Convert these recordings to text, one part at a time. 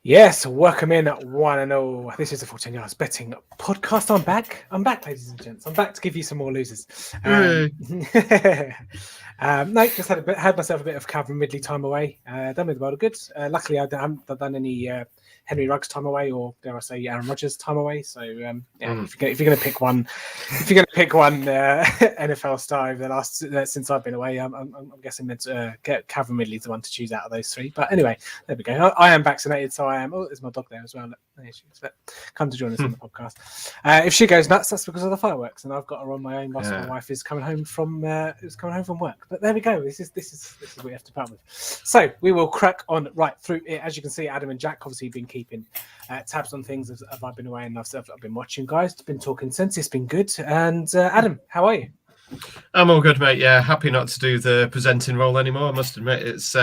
Yes, welcome in one and all. This is the 14 Yards Betting Podcast. I'm back, ladies and gents. I'm back to give you some more losers. No, just had myself a bit of Calvin Ridley time away. Done with the world of good. Luckily, I haven't done any Henry Ruggs time away, or dare I say Aaron Rodgers time away. So if you're going to pick one, NFL star over the last since I've been away, I'm guessing meant to get Calvin Ridley the one to choose out of those three. But anyway, there we go. I am vaccinated, so I am. Oh, there's my dog there as well. Come to join us on the podcast. If she goes nuts, that's because of the fireworks, and I've got her on my own whilst my wife is coming home from work. But there we go. This is what we have to part with. So we will crack on right through it. As you can see, Adam and Jack obviously been keeping tabs on things as I've been away, and I've been watching, guys. Been talking sense. It's been good. And Adam, how are you? I'm all good, mate. Yeah, happy not to do the presenting role anymore. I must admit, it's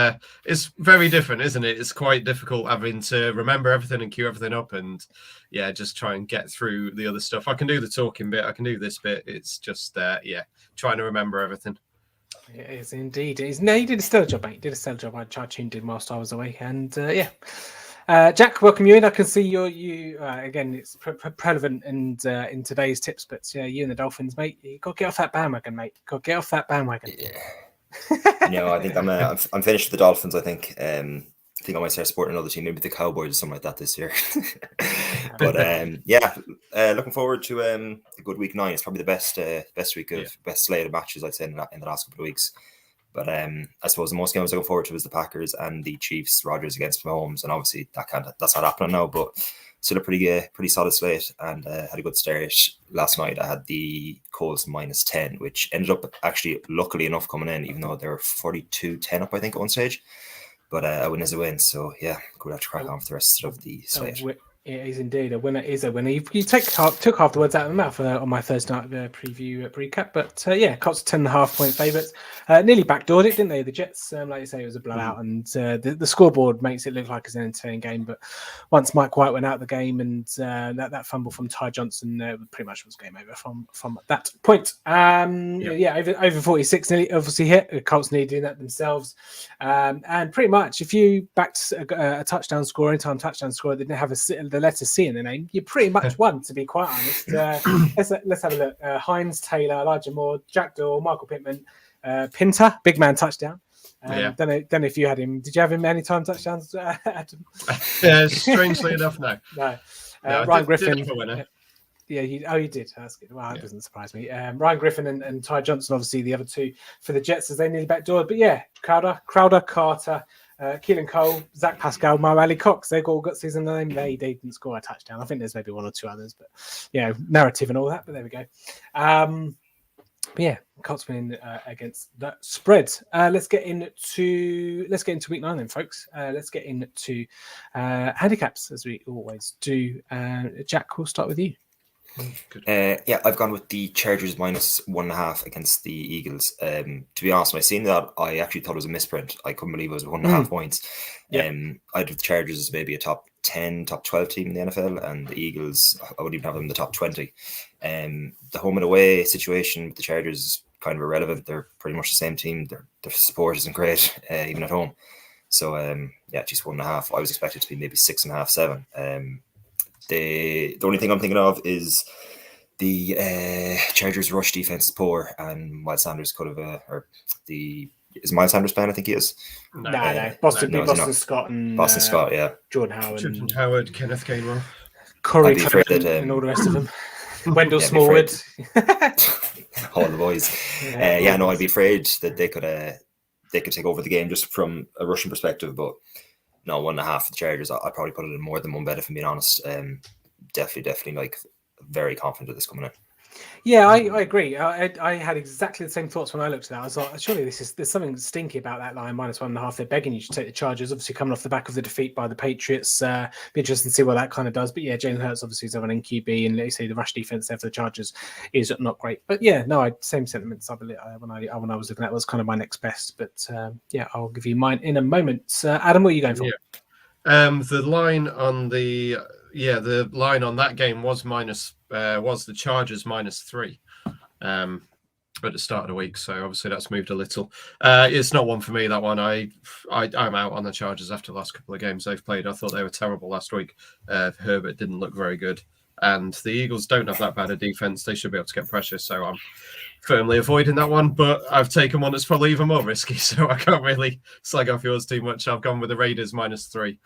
very different, isn't it? It's quite difficult having to remember everything and queue everything up, and just try and get through the other stuff. I can do the talking bit, I can do this bit. It's just trying to remember everything. It is indeed. It is. No, you did a stellar job, mate. You did a stellar job. I tuned in whilst I was away, and Jack, welcome you in. I can see you again. It's relevant in today's tips, but you and the Dolphins, mate. You got to get off that bandwagon, mate. Got to get off that bandwagon. Yeah. I think I'm finished with the Dolphins. I think I might start supporting another team, maybe the Cowboys or something like that this year. But looking forward to a good week 9. It's probably the best week of best slate of matches I'd say in the last couple of weeks. But I suppose the most games I go forward to is the Packers and the Chiefs, Rodgers against Mahomes, and obviously that's not happening now. But still a pretty solid slate, and had a good start last night. I had the Colts -10, which ended up actually luckily enough coming in, even though they were 42-10 up, I think, at one stage. But a win is a win, so good have to crack on for the rest of the slate. It is indeed a winner. Is a winner. You took half the words out of my mouth on my Thursday night preview recap. But Colts 10.5-point favourites. Nearly backdoored it, didn't they? The Jets, like you say, it was a blowout, and the scoreboard makes it look like it's an entertaining game. But once Mike White went out of the game, and that fumble from Ty Johnson, pretty much was game over from that point. Over 46 nearly obviously hit. The Colts needed doing that themselves, and pretty much if you backed a touchdown score, anytime touchdown score, they didn't have the letter C in the name, you pretty much won, to be quite honest. Let's have a look. Hines, Taylor, Elijah Moore, Jack Doyle, Michael Pittman, Pinter, big man touchdown. Don't know if you had him. Did you have him anytime touchdowns, Adam? Strangely enough, no. No. Ryan Griffin. You did. That's good. Well, that doesn't surprise me. Ryan Griffin and Ty Johnson, obviously the other two for the Jets as they nearly backdoored. But Crowder, Carter, Keelan Cole, Zach Pascal, Mo Ali Cox, they've all got season name. They didn't score a touchdown. I think there's maybe one or two others, but narrative and all that. But there we go. Colts win against the spread. Let's get into week 9 then, folks. Let's get into handicaps as we always do. Jack, we'll start with you. I've gone with the Chargers -1.5 against the Eagles. To be honest, when I seen that, I actually thought it was a misprint. I couldn't believe it was 1.5 points. I'd have the Chargers as maybe a top 10, top 12 team in the NFL, and the Eagles, I wouldn't even have them in the top 20. The home and away situation with the Chargers is kind of irrelevant. They're pretty much the same team. Their support isn't great, even at home. So, just 1.5. I was expected to be maybe 6.5, 7. The only thing I'm thinking of is the Chargers' rush defense is poor, and Miles Sanders could have, is Miles Sanders playing? I think he is. No. Boston Scott and Boston Scott, Jordan Howard, Kenneth Gainwell, Corey Coleman, and all the rest of them. Wendell Smallwood, all the boys. I'd be afraid that they could take over the game just from a rushing perspective, but. No, 1.5 for the Chargers. I'd probably put it in more than one bet if I'm being honest. Definitely like very confident of this coming in. Yeah, I agree. I had exactly the same thoughts when I looked at that. I was like, surely there's something stinky about that line -1.5. They're begging you to take the Chargers, obviously coming off the back of the defeat by the Patriots. Be interesting to see what that kind of does. But Jalen Hurts obviously is having an QB, and let's say the rush defense there for the Chargers is not great. But same sentiments. I believe when I was looking at it, was kind of my next best. But I'll give you mine in a moment. Adam, what are you going for? The line on the line on that game was the Chargers -3. at the start of the week. So obviously that's moved a little. It's not one for me, that one. I'm out on the Chargers after the last couple of games they've played. I thought they were terrible last week. Herbert didn't look very good. And the Eagles don't have that bad a defense. They should be able to get pressure. So I'm firmly avoiding that one. But I've taken one that's probably even more risky. So I can't really slag off yours too much. I've gone with the Raiders -3.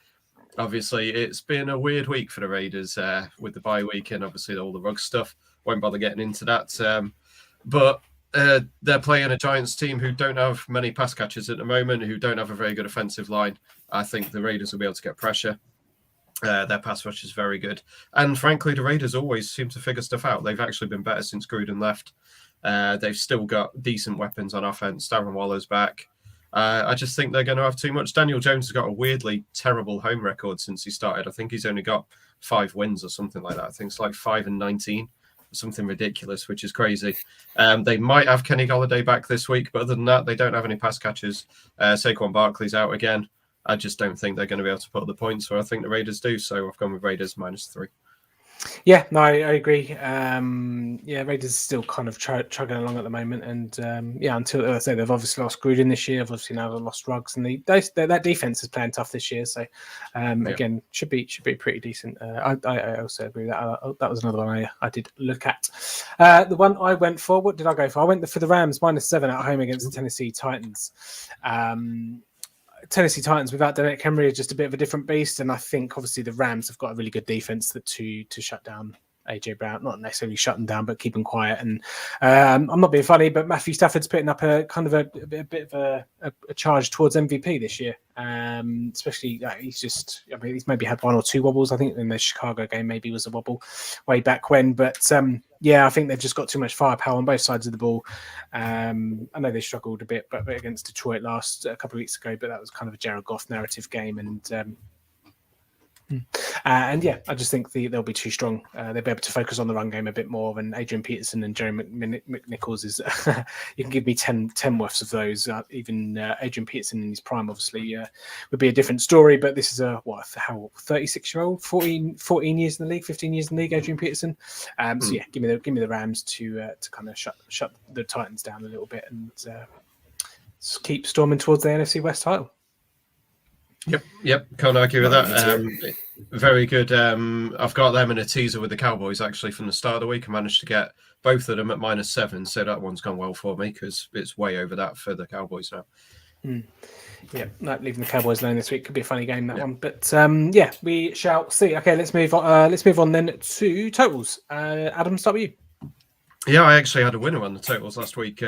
Obviously, it's been a weird week for the Raiders with the bye week and obviously all the rug stuff. Won't bother getting into that. But they're playing a Giants team who don't have many pass catchers at the moment, who don't have a very good offensive line. I think the Raiders will be able to get pressure. Their pass rush is very good. And frankly, the Raiders always seem to figure stuff out. They've actually been better since Gruden left. They've still got decent weapons on offense. Darren Waller's back. I just think they're going to have too much. Daniel Jones has got a weirdly terrible home record since he started. I think he's only got 5 wins or something like that. I think it's like 5-19. Something ridiculous, which is crazy. They might have Kenny Golladay back this week, but other than that, they don't have any pass catchers. Saquon Barkley's out again. I just don't think they're going to be able to put the points where I think the Raiders do. So I've gone with Raiders -3. Yeah, no, I agree. Raiders are still kind of chugging along at the moment, and until I say they've obviously lost Gruden this year, obviously now they've lost Ruggs, and that defense is playing tough this year. So again, should be pretty decent. I also agree with that. That was another one I did look at. The one I went for, what did I go for? I went for the Rams -7 at home against the Tennessee Titans. Tennessee Titans without Derek Henry are just a bit of a different beast, and I think obviously the Rams have got a really good defense to shut down AJ Brown, not necessarily shut them down, but keep them quiet. And I'm not being funny, but Matthew Stafford's putting up a kind of a bit of a charge towards MVP this year. Especially he's maybe had 1 or 2 wobbles. I think in the Chicago game maybe was a wobble way back when, but I think they've just got too much firepower on both sides of the ball. I know they struggled a bit, but against Detroit a couple of weeks ago, but that was kind of a Jared Goff narrative game, I just think they'll be too strong. They'll be able to focus on the run game a bit more. And Adrian Peterson and Jerry McNichols is you can give me 10 worths of those. Even Adrian Peterson in his prime, obviously, would be a different story. But this is a 36-year-old, 14 years in the league, 15 years in the league, Adrian Peterson. Give me the Rams to kind of shut the Titans down a little bit and keep storming towards the NFC West title. Yep. Can't argue with that. Very good. I've got them in a teaser with the Cowboys actually from the start of the week. I managed to get both of them at -7, so that one's gone well for me because it's way over that for the Cowboys now. Yeah, leaving the Cowboys alone this week could be a funny game, that one. But we shall see. Okay, let's move on. Let's move on then to totals. Adam, start with you. Yeah, I actually had a winner on the totals last week.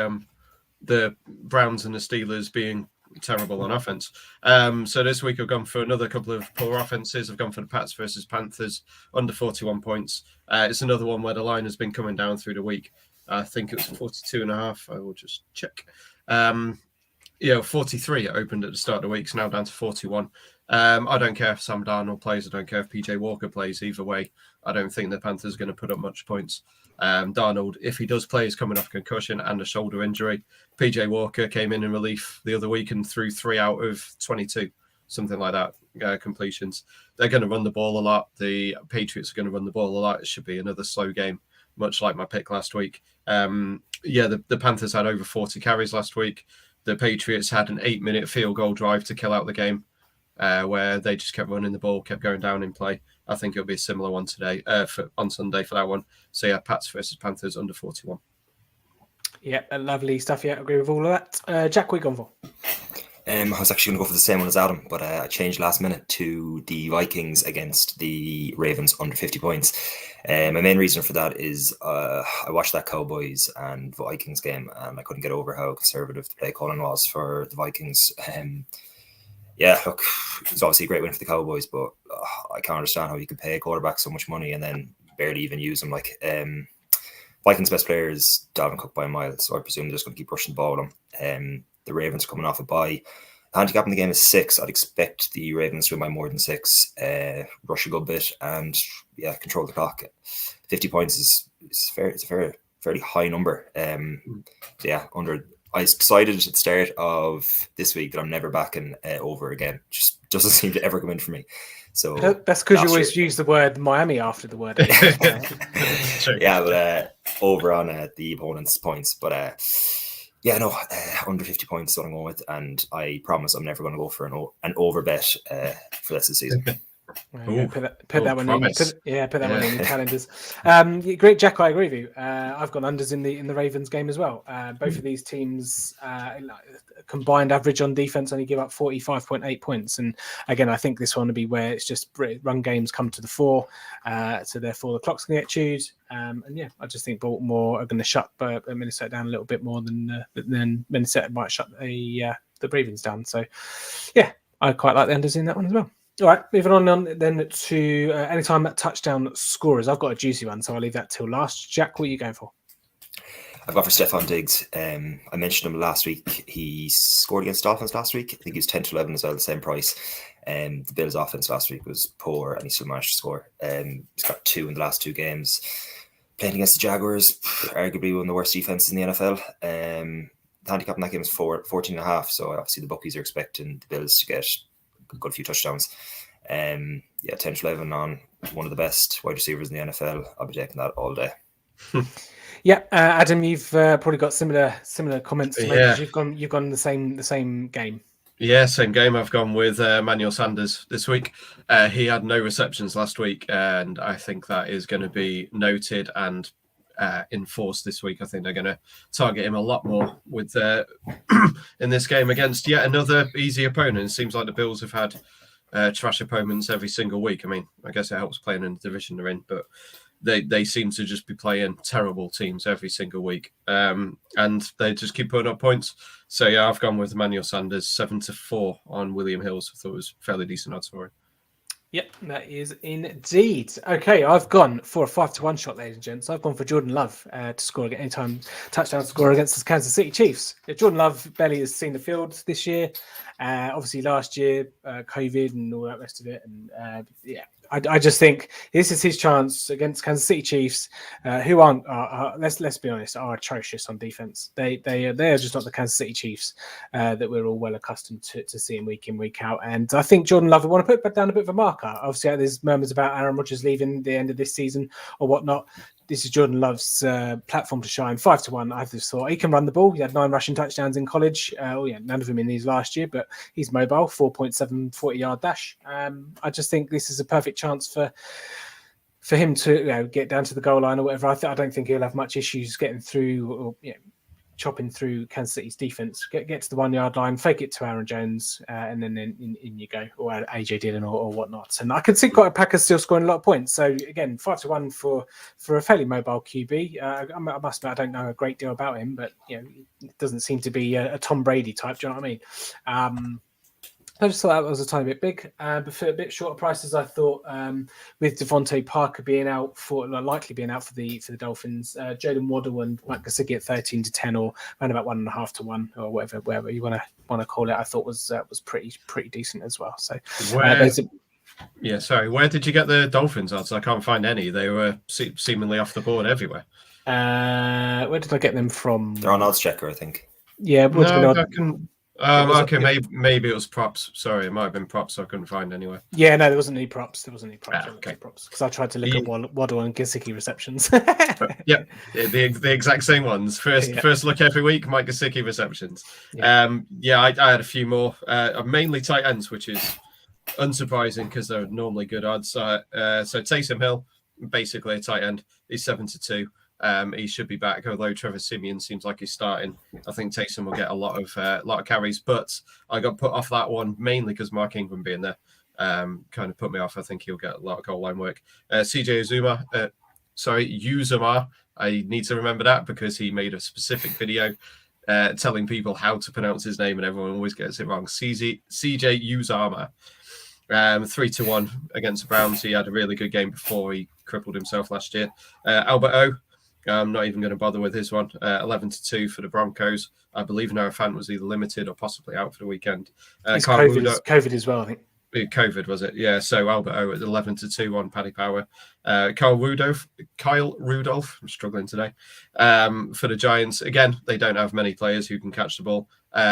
The Browns and the Steelers being terrible on offense. So this week I've gone for another couple of poor offenses. I've gone for the Pats versus Panthers under 41 points. It's another one where the line has been coming down through the week. I think it was 42.5. I will just check. 43 it opened at the start of the week. It's now down to 41. I don't care if Sam Darnold plays. I don't care if PJ Walker plays. Either way, I don't think the Panthers are going to put up much points. Darnold, if he does play, is coming off concussion and a shoulder injury. PJ Walker came in relief the other week and threw 3 out of 22, something like that, completions. They're going to run the ball a lot. The Patriots are going to run the ball a lot. It should be another slow game, much like my pick last week. The Panthers had over 40 carries last week. The Patriots had an 8-minute field goal drive to kill out the game, where they just kept running the ball, kept going down in play. I think it'll be a similar one today, on Sunday for that one. So yeah, Pats versus Panthers under 41. Yeah, lovely stuff. Yeah, I agree with all of that. Jack, what are you gone for? I was actually going to go for the same one as Adam, but I changed last minute to the Vikings against the Ravens under 50 points. My main reason for that is I watched that Cowboys and Vikings game, and I couldn't get over how conservative the play calling was for the Vikings. Look, it's obviously a great win for the Cowboys, but I can't understand how you could pay a quarterback so much money and then barely even use them. Vikings' best player is Dalvin Cook by a mile, so I presume they're just going to keep pushing the ball on him. The Ravens are coming off a bye. The handicap in the game is 6. I'd expect the Ravens to win by more than 6, rush a good bit, and control the clock. 50 points is fair. It's a fairly high number. I decided at the start of this week that I'm never backing over again. Just doesn't seem to ever come in for me. So that's because you always use the word Miami after the word. Yeah, but over on the opponent's points. But yeah, no, under 50 points is what I'm going with, and I promise I'm never going to go for an over bet for this season. Ooh, put that one promise. in. Put that one in your calendars. Great, Jack. I agree with you. I've got unders in the Ravens game as well. Both of these teams combined average on defense only give up 45.8 points, and again, I think this one will be where it's just run games come to the fore, so therefore the clock's going to get chewed. And yeah, I just think Baltimore are going to shut Minnesota down a little bit more than Minnesota might shut the Ravens down. So yeah, I quite like the unders in that one as well. All right, moving on then to anytime that touchdown scorers. I've got a juicy one, so I'll leave that till last. Jack, what are you going for? I've got for Stephon Diggs. I mentioned him last week. He scored against Dolphins last week. I think he was 10-11 as well, the same price. The Bills' offense last week was poor, and he still managed to score. He's got 2 in the last 2 games. Playing against the Jaguars, arguably one of the worst defenses in the NFL. The handicap in that game is 14.5, so obviously the bookies are expecting the Bills to get a good few touchdowns. 10-11 on one of the best wide receivers in the NFL. I'll be taking that all day. Yeah, Adam, you've probably got similar comments to make. Yeah. You've gone the same game. Yeah, same game. I've gone with Emmanuel Sanders this week. He had no receptions last week, and I think that is going to be noted and enforced this week. I think they're going to target him a lot more with in this game against yet another easy opponent. It seems like the Bills have had trash opponents every single week. I mean, I guess it helps playing in the division they're in, but they seem to just be playing terrible teams every single week, and they just keep putting up points. So yeah, I've gone with Emmanuel Sanders 7-4 on William Hills. I thought it was fairly decent odds for him. Yep, that is indeed. Okay, I've gone for a 5-1 shot, ladies and gents. I've gone for Jordan Love to score anytime touchdown score against the Kansas City Chiefs. Jordan Love barely has seen the field this year. Obviously, last year, COVID and all that rest of it. And I just think this is his chance against Kansas City Chiefs, who aren't, let's be honest, are atrocious on defense. They are just not the Kansas City Chiefs that we're all well accustomed to seeing week in, week out. And I think Jordan Love will want to put down a bit of a marker. Obviously, there's murmurs about Aaron Rodgers leaving the end of this season or whatnot. This is Jordan Love's platform to shine. 5-1. I just thought he can run the ball. He had 9 rushing touchdowns in college. None of them in these last year, but he's mobile. 4.7 40-yard dash. I just think this is a perfect chance for him to get down to the goal line or whatever. I don't think he'll have much issues getting through or chopping through Kansas City's defense. Get to the 1 yard line, fake it to Aaron Jones, and then in you go, or AJ Dillon or whatnot. And I can see quite a Packers still scoring a lot of points. So again, 5-1 for a fairly mobile QB. I must admit, I don't know a great deal about him, but it doesn't seem to be a Tom Brady type. Do you know what I mean? I just thought that was a tiny bit big, but for a bit shorter prices, I thought with Devontae Parker likely being out for the Dolphins, Jalen Waddle and Mike Gesicki at 13-10 or around about 1.5-1 or whatever you want to call it, I thought was pretty decent as well. So where did you get the Dolphins odds? I can't find any. They were seemingly off the board everywhere. Where did I get them from? They're on Odds Checker, I think. Yeah, okay, maybe it was props. Sorry, it might have been props. I couldn't find anywhere. Yeah, no, there wasn't any props. Okay. Because I tried to look at Waddle and Gesicki receptions. Yeah, the exact same ones. First look every week. Mike Gesicki receptions. Yeah. I had a few more. Mainly tight ends, which is unsurprising because they're normally good odds. So Taysom Hill, basically a tight end. He's 7-2. He should be back, although Trevor Siemian seems like he's starting. I think Taysom will get a lot of carries, but I got put off that one mainly because Mark Ingram being there kind of put me off. I think he'll get a lot of goal line work. CJ Uzomah. I need to remember that because he made a specific video telling people how to pronounce his name, and everyone always gets it wrong. CJ Uzomah. 3-1 against the Browns. He had a really good game before he crippled himself last year. Albert O. I'm not even going to bother with his one. 11-2 for the Broncos. I believe Noah Fant was either limited or possibly out for the weekend. It's COVID as well, I think. COVID, was it? Yeah, so Albert O at 11-2 on Paddy Power. Kyle Rudolph, I'm struggling today, for the Giants. Again, they don't have many players who can catch the ball.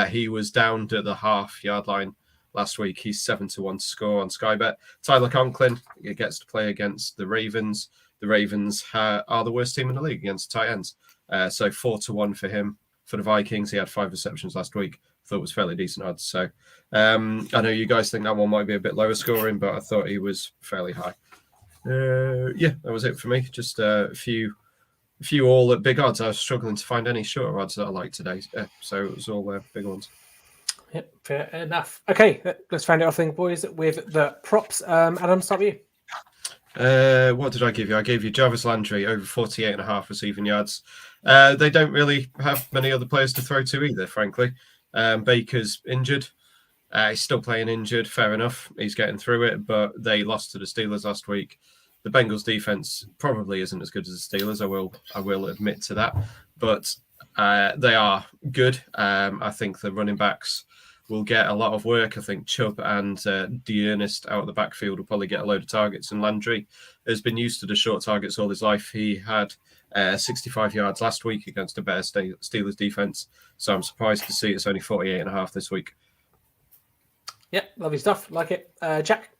He was down to the half-yard line last week. He's 7-1 to score on Sky Bet. Tyler Conklin gets to play against the Ravens. the Ravens are the worst team in the league against tight ends. So 4-1 for him. For the Vikings, he had 5 receptions last week. Thought it was fairly decent odds. So I know you guys think that one might be a bit lower scoring, but I thought he was fairly high. That was it for me. Just a few all at big odds. I was struggling to find any shorter odds that I liked today. So it was all big ones. Yep, fair enough. Okay, let's find it off then, boys, with the props. Adam, start with you. What did I give you? I gave you Jarvis Landry over 48.5 receiving yards. They don't really have many other players to throw to either, frankly. Baker's injured. He's still playing injured. Fair enough. He's getting through it, but they lost to the Steelers last week. The Bengals defense probably isn't as good as the Steelers. I will admit to that, but they are good. I think the running backs will get a lot of work. I think Chubb and Dearness out of the backfield will probably get a load of targets. And Landry has been used to the short targets all his life. He had 65 yards last week against a better Steelers defense. So I'm surprised to see it's only 48.5 this week. Yeah, lovely stuff. Like it. Jack?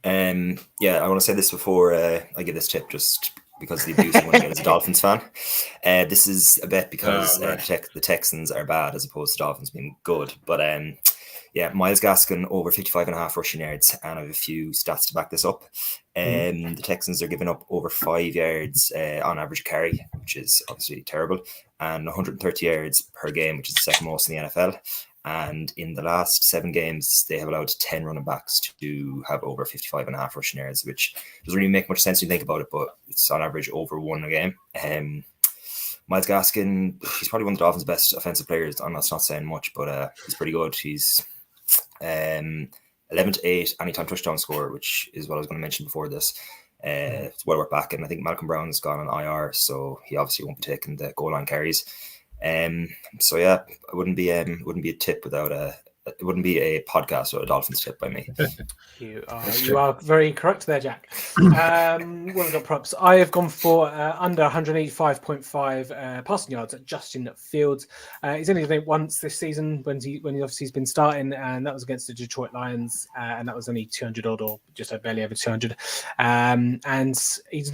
I want to say this before I give this tip, just because the abuse I want to get as a Dolphins fan. This is a bet because the Texans are bad as opposed to Dolphins being good. But Myles Gaskin over 55.5 rushing yards, and I have a few stats to back this up. The Texans are giving up over 5 yards on average carry, which is obviously terrible, and 130 yards per game, which is the second most in the NFL. And in the last 7 games, they have allowed 10 running backs to have over 55.5 rushing yards, which doesn't really make much sense when you think about it, but it's on average over 1 a game. Myles Gaskin, he's probably one of the Dolphins' best offensive players. I'm not saying much, but he's pretty good. He's 11-8 anytime touchdown score, which is what I was going to mention before this. It's well worth backing. I think Malcolm Brown's gone on IR, so he obviously won't be taking the goal line carries. It wouldn't be a tip without it wouldn't be a podcast or a Dolphins tip by me. You are very correct there, Jack. What have I got props? I have gone for under 185.5 passing yards at Justin Fields. He's only done it once this season when he obviously has been starting, and that was against the Detroit Lions, and that was only 200 odd or just barely over 200. And he's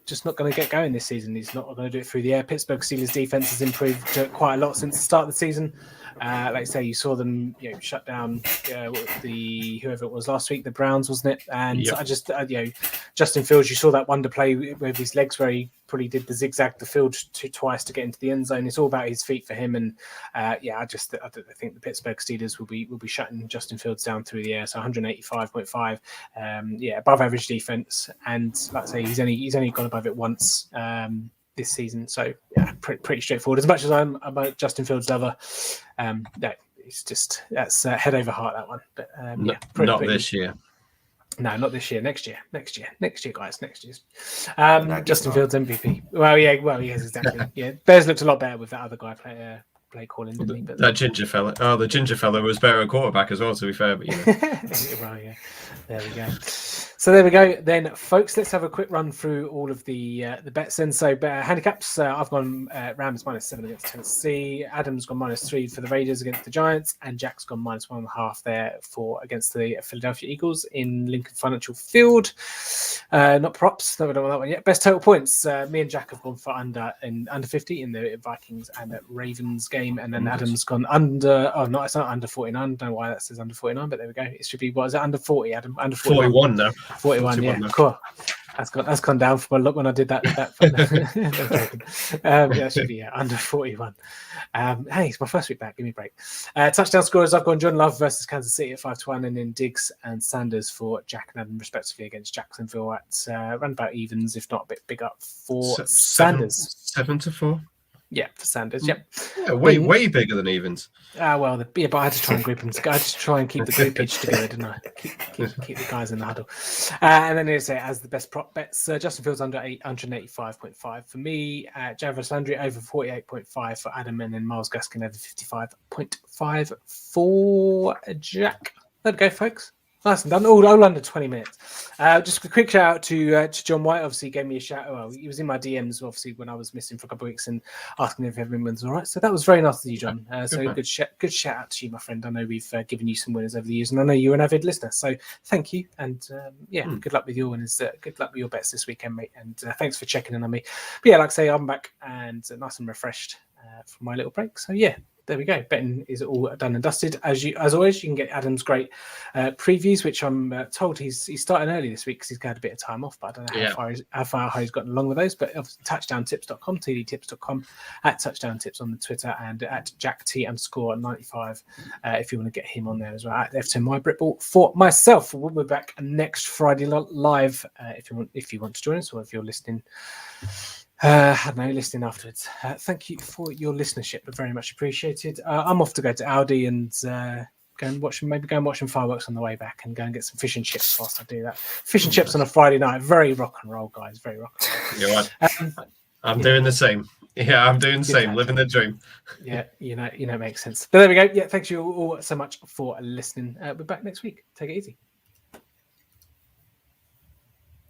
just not going to get going this season. He's not going to do it through the air. Pittsburgh Steelers defense has improved quite a lot since the start of the season. Like I say, you saw them, shut down whoever it was last week, the Browns, wasn't it? And I just, Justin Fields, you saw that wonder play with his legs where he probably did the zigzag the field twice to get into the end zone. It's all about his feet for him. And I think the Pittsburgh Steelers will be shutting Justin Fields down through the air. So 185.5, above average defense. And like I say, he's only gone above it once this season. So pretty straightforward. As much as I'm a Justin Fields lover, it's just that's head over heart, that one. But not this year. No, not this year. Next year, guys. Next year's Justin Fields MVP. Well, yes, exactly. Yeah, Bears looked a lot better with that other guy play calling, didn't he? But that ginger fella. Oh, the ginger fella was better at quarterback as well, to be fair. But well, yeah. There we go. So there we go. Then, folks, let's have a quick run through all of the bets. And so, handicaps. I've gone Rams -7 against Tennessee. Adam's gone -3 for the Raiders against the Giants, and Jack's gone -1.5 there against the Philadelphia Eagles in Lincoln Financial Field. Not props. No, we don't want that one yet. Best total points. Me and Jack have gone for under 50 in the Vikings and Ravens game, and then Adam's gone under. Oh no, it's not under 49. I don't know why that says under 49, but there we go. It should be, what is it, under 40, Adam? Under 41 now. 41, yeah, now. Cool. That's gone down for a look when I did that. That should be under 41. Hey, it's my first week back. Give me a break. Touchdown scorers, I've gone John Love versus Kansas City at 5-1, and then Diggs and Sanders for Jack and Adam, respectively, against Jacksonville at round about evens, if not a bit big up for Sanders. 7-4. Yeah, for Sanders. Yep. Yeah, way bigger than evens. But I had to try and group them. I had to try and keep the groupage together, didn't I? Keep the guys in the huddle. And then here's as the best prop bets. Justin Fields under 185.5 for me. Jarvis Landry over 48.5 for Adam, and then Myles Gaskin over 55.5 for Jack. There we go, folks. Nice and done. All under 20 minutes. Just a quick shout out to John White. Obviously, gave me a shout. Well, he was in my DMs obviously when I was missing for a couple of weeks and asking if everyone's all right. So that was very nice of you, John. So good shout out to you, my friend. I know we've given you some winners over the years, and I know you're an avid listener. So thank you, and good luck with your winners. Good luck with your bets this weekend, mate. And thanks for checking in on me. But yeah, like I say, I'm back and nice and refreshed from my little break. So yeah. There we go. Betting is all done and dusted. As always, you can get Adam's great previews, which I'm told he's starting early this week because he's got a bit of time off. But I don't know how far he's gotten along with those. But obviously, touchdowntips.com, tdtips.com, at touchdowntips on the Twitter, and at jackt_95 if you want to get him on there as well. At F10 my Britball. For myself, we'll be back next Friday live if you want to join us, or if you're listening. I don't know, listening afterwards. Thank you for your listenership, very much appreciated. I'm off to go to Aldi and go and watch some fireworks on the way back, and go and get some fish and chips whilst I do that. Fish and chips on a Friday night, very rock and roll, guys, very rock and roll. You're right. I'm doing the same. Yeah, I'm doing the same, living the dream. Yeah, it makes sense. But there we go. Yeah, thanks you all so much for listening. We're back next week. Take it easy.